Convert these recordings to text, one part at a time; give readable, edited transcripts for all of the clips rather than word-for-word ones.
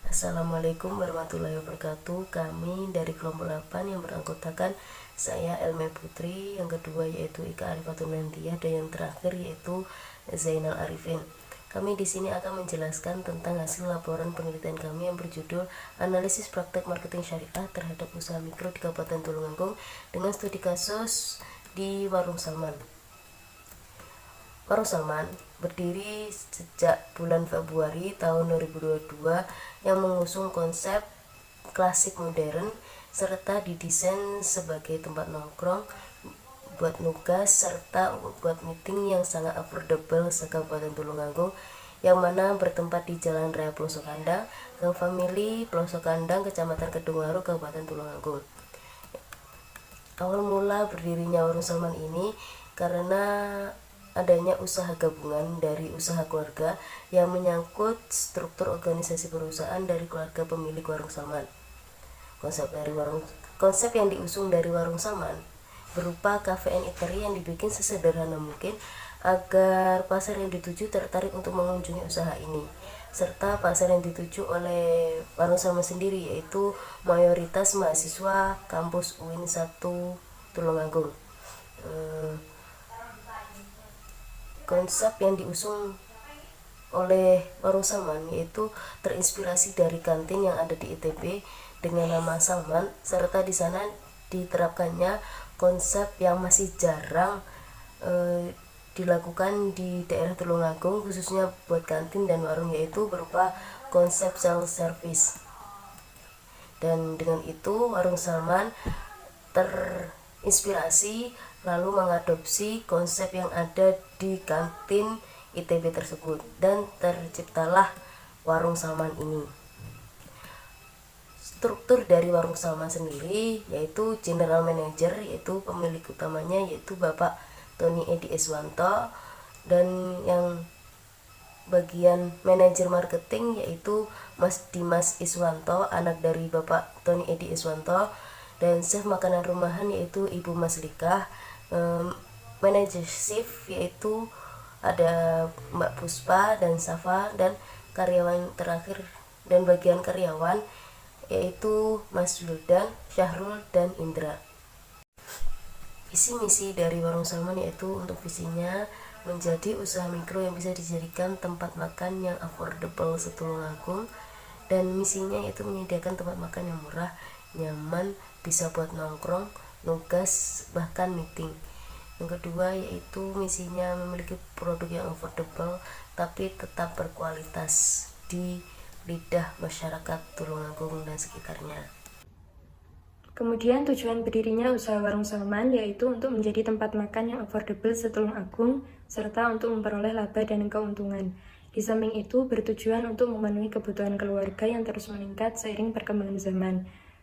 Assalamualaikum warahmatullahi wabarakatuh. Kami dari kelompok 8 yang beranggotakan saya Elme Putri, yang kedua yaitu Ika Arifatul Nantiah, dan yang terakhir yaitu Zainal Arifin. Kami di sini akan menjelaskan tentang hasil laporan penelitian kami yang berjudul Analisis Praktek Marketing Syariah terhadap Usaha Mikro di Kabupaten Tulungagung dengan studi kasus di Warung Salman. Warung Salman berdiri sejak bulan Februari tahun 2022 yang mengusung konsep klasik modern serta didesain sebagai tempat nongkrong, buat nugas, serta buat meeting yang sangat affordable se-Kabupaten Tulungagung, yang mana bertempat di Jalan Raya Pelosok Kandang, Gang Famili, Pelosok Kandang, Kecamatan Kedungwaru, Kabupaten Tulungagung. Awal mula berdirinya Warung Salman ini karena adanya usaha gabungan dari usaha keluarga yang menyangkut struktur organisasi perusahaan dari keluarga pemilik Warung Salman. Konsep yang diusung dari Warung Salman berupa cafe and eatery yang dibikin sesederhana mungkin agar pasar yang dituju tertarik untuk mengunjungi usaha ini, serta pasar yang dituju oleh Warung Salman sendiri yaitu mayoritas mahasiswa kampus UIN 1 Tulungagung. Konsep yang diusung oleh Warung Salman yaitu terinspirasi dari kantin yang ada di ITB dengan nama Salman, serta di sana diterapkannya konsep yang masih jarang dilakukan di daerah Tulungagung, khususnya buat kantin dan warung, yaitu berupa konsep self service. Dan dengan itu Warung Salman terinspirasi lalu mengadopsi konsep yang ada di kantin ITB tersebut, dan terciptalah Warung Salman ini. Struktur dari Warung Salman sendiri yaitu general manager, yaitu pemilik utamanya yaitu Bapak Tony Edi Iswanto, dan yang bagian manajer marketing yaitu Mas Dimas Iswanto, anak dari Bapak Tony Edi Iswanto, dan chef makanan rumahan yaitu Ibu Mas Likah. Manajer shift yaitu ada Mbak Puspa dan Safa, dan karyawan terakhir dan bagian karyawan yaitu Mas Wildan, Syahrul, dan Indra. Visi misi dari Warung Salman yaitu untuk visinya menjadi usaha mikro yang bisa dijadikan tempat makan yang affordable setulungagung, dan misinya yaitu menyediakan tempat makan yang murah, nyaman, bisa buat nongkrong, nugas, bahkan meeting. Yang kedua yaitu misinya memiliki produk yang affordable tapi tetap berkualitas di lidah masyarakat Tulungagung dan sekitarnya. Kemudian tujuan berdirinya usaha Warung Salman yaitu untuk menjadi tempat makan yang affordable setulungagung serta untuk memperoleh laba dan keuntungan. Di samping itu bertujuan untuk memenuhi kebutuhan keluarga yang terus meningkat seiring perkembangan zaman.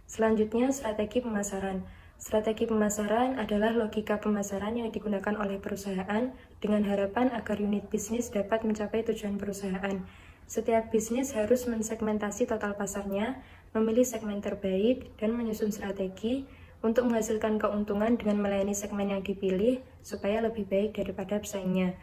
Selanjutnya, strategi pemasaran. Strategi pemasaran adalah logika pemasaran yang digunakan oleh perusahaan dengan harapan agar unit bisnis dapat mencapai tujuan perusahaan. Setiap bisnis harus mensegmentasi total pasarnya, memilih segmen terbaik, dan menyusun strategi untuk menghasilkan keuntungan dengan melayani segmen yang dipilih supaya lebih baik daripada pesaingnya.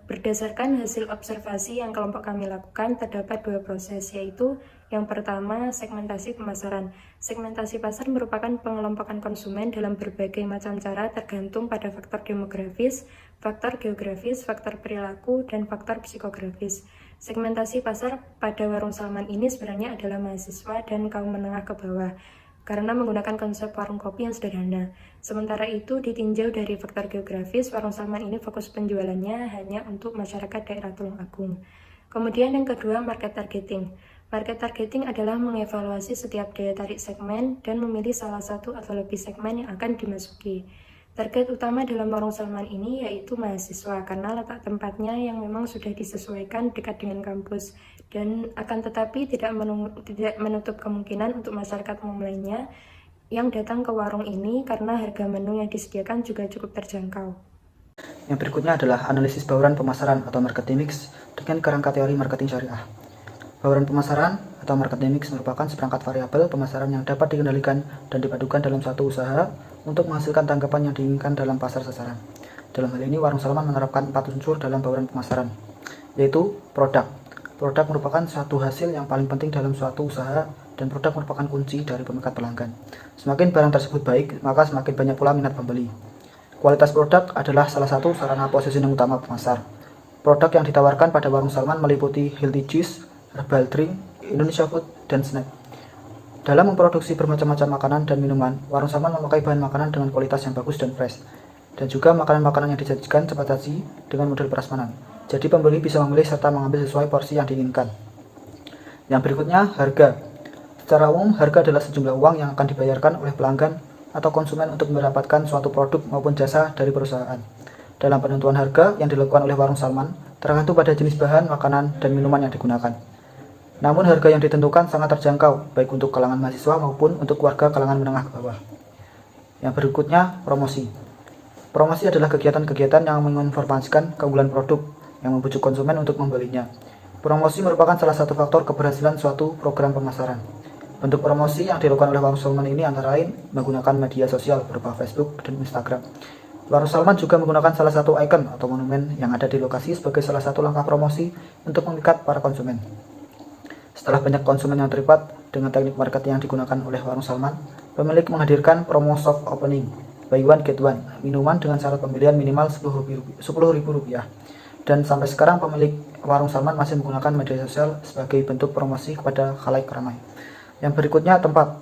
Berdasarkan hasil observasi yang kelompok kami lakukan, terdapat dua proses, yaitu yang pertama, segmentasi pemasaran. Segmentasi pasar merupakan pengelompokan konsumen dalam berbagai macam cara tergantung pada faktor demografis, faktor geografis, faktor perilaku, dan faktor psikografis. Segmentasi pasar pada Warung Salman ini sebenarnya adalah mahasiswa dan kaum menengah ke bawah, karena menggunakan konsep warung kopi yang sederhana. Sementara itu, ditinjau dari faktor geografis, Warung Salman ini fokus penjualannya hanya untuk masyarakat daerah Tulungagung. Kemudian yang kedua, market targeting. Market targeting adalah mengevaluasi setiap daya tarik segmen dan memilih salah satu atau lebih segmen yang akan dimasuki. Target utama dalam Warung Salman ini yaitu mahasiswa, karena letak tempatnya yang memang sudah disesuaikan dekat dengan kampus, dan akan tetapi tidak menutup kemungkinan untuk masyarakat umum lainnya yang datang ke warung ini karena harga menu yang disediakan juga cukup terjangkau. Yang berikutnya adalah analisis bauran pemasaran atau marketing mix dengan kerangka teori marketing syariah. Bauran pemasaran atau marketing mix merupakan seperangkat variabel pemasaran yang dapat dikendalikan dan dipadukan dalam suatu usaha untuk menghasilkan tanggapan yang diinginkan dalam pasar sasaran. Dalam hal ini, Warung Salman menerapkan 4 unsur dalam bauran pemasaran, yaitu produk. Produk merupakan suatu hasil yang paling penting dalam suatu usaha dan produk merupakan kunci dari pemikat pelanggan. Semakin barang tersebut baik, maka semakin banyak pula minat pembeli. Kualitas produk adalah salah satu sarana positioning utama pemasar. Produk yang ditawarkan pada Warung Salman meliputi healthy juice, herbal drink, Indonesia food, dan snack. Dalam memproduksi bermacam-macam makanan dan minuman, Warung Salman memakai bahan makanan dengan kualitas yang bagus dan fresh. Dan juga makanan-makanan yang disajikan cepat saji dengan model prasmanan. Jadi pembeli bisa memilih serta mengambil sesuai porsi yang diinginkan. Yang berikutnya, harga. Secara umum, harga adalah sejumlah uang yang akan dibayarkan oleh pelanggan atau konsumen untuk mendapatkan suatu produk maupun jasa dari perusahaan. Dalam penentuan harga yang dilakukan oleh Warung Salman, tergantung pada jenis bahan, makanan, dan minuman yang digunakan. Namun harga yang ditentukan sangat terjangkau, baik untuk kalangan mahasiswa maupun untuk warga kalangan menengah ke bawah. Yang berikutnya, promosi. Promosi adalah kegiatan-kegiatan yang menginformasikan keunggulan produk yang membujuk konsumen untuk membelinya. Promosi merupakan salah satu faktor keberhasilan suatu program pemasaran. Bentuk promosi yang dilakukan oleh Warung Salman ini antara lain menggunakan media sosial berupa Facebook dan Instagram. Warung Salman juga menggunakan salah satu ikon atau monumen yang ada di lokasi sebagai salah satu langkah promosi untuk memikat para konsumen. Setelah banyak konsumen yang terlibat dengan teknik marketing yang digunakan oleh Warung Salman, pemilik menghadirkan promo soft opening, buy one get one, minuman dengan syarat pembelian minimal Rp10.000. Dan sampai sekarang pemilik Warung Salman masih menggunakan media sosial sebagai bentuk promosi kepada khalayak ramai. Yang berikutnya, tempat.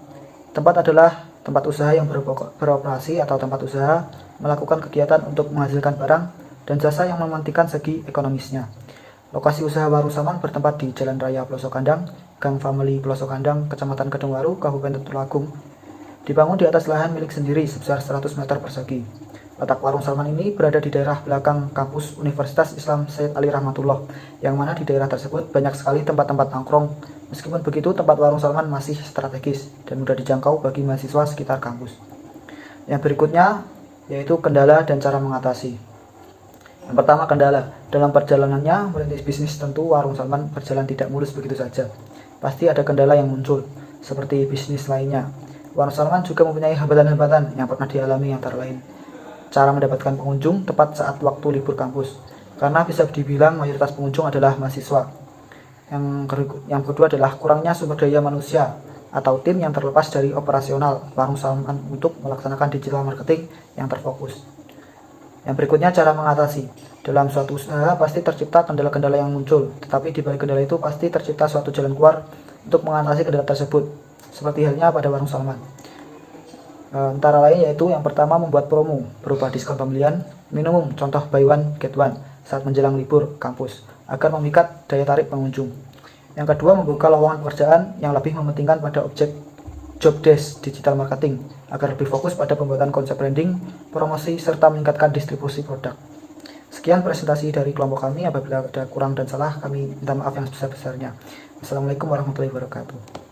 Tempat adalah tempat usaha yang beroperasi atau tempat usaha melakukan kegiatan untuk menghasilkan barang dan jasa yang memantikan segi ekonomisnya. Lokasi usaha Warung Salman bertempat di Jalan Raya Pelosok Kandang, Gang Family Pelosok Kandang, Kecamatan Kedungwaru, Kabupaten Tulungagung. Dibangun di atas lahan milik sendiri sebesar 100 meter persegi. Letak Warung Salman ini berada di daerah belakang kampus Universitas Islam Said Ali Rahmatullah, yang mana di daerah tersebut banyak sekali tempat-tempat nongkrong. Meskipun begitu, tempat Warung Salman masih strategis dan mudah dijangkau bagi mahasiswa sekitar kampus. Yang berikutnya yaitu kendala dan cara mengatasi. Yang pertama, kendala. Dalam perjalanannya merintis bisnis, tentu Warung Salman berjalan tidak mulus begitu saja. Pasti ada kendala yang muncul, seperti bisnis lainnya. Warung Salman juga mempunyai hambatan-hambatan yang pernah dialami, antara lain cara mendapatkan pengunjung tepat saat waktu libur kampus, karena bisa dibilang mayoritas pengunjung adalah mahasiswa. Yang kedua adalah kurangnya sumber daya manusia atau tim yang terlepas dari operasional Warung Salman untuk melaksanakan digital marketing yang terfokus. Yang berikutnya, cara mengatasi. Dalam suatu usaha pasti tercipta kendala-kendala yang muncul, tetapi di balik kendala itu pasti tercipta suatu jalan keluar untuk mengatasi kendala tersebut, seperti halnya pada Warung Salman. Antara lain yaitu yang pertama, membuat promo berupa diskon pembelian minimum, contoh buy one get one saat menjelang libur kampus agar memikat daya tarik pengunjung. Yang kedua, membuka lowongan pekerjaan yang lebih mementingkan pada objek job desk digital marketing agar lebih fokus pada pembuatan konsep branding, promosi, serta meningkatkan distribusi produk. Sekian presentasi dari kelompok kami. Apabila ada kurang dan salah, kami minta maaf yang sebesar-besarnya. Assalamualaikum warahmatullahi wabarakatuh.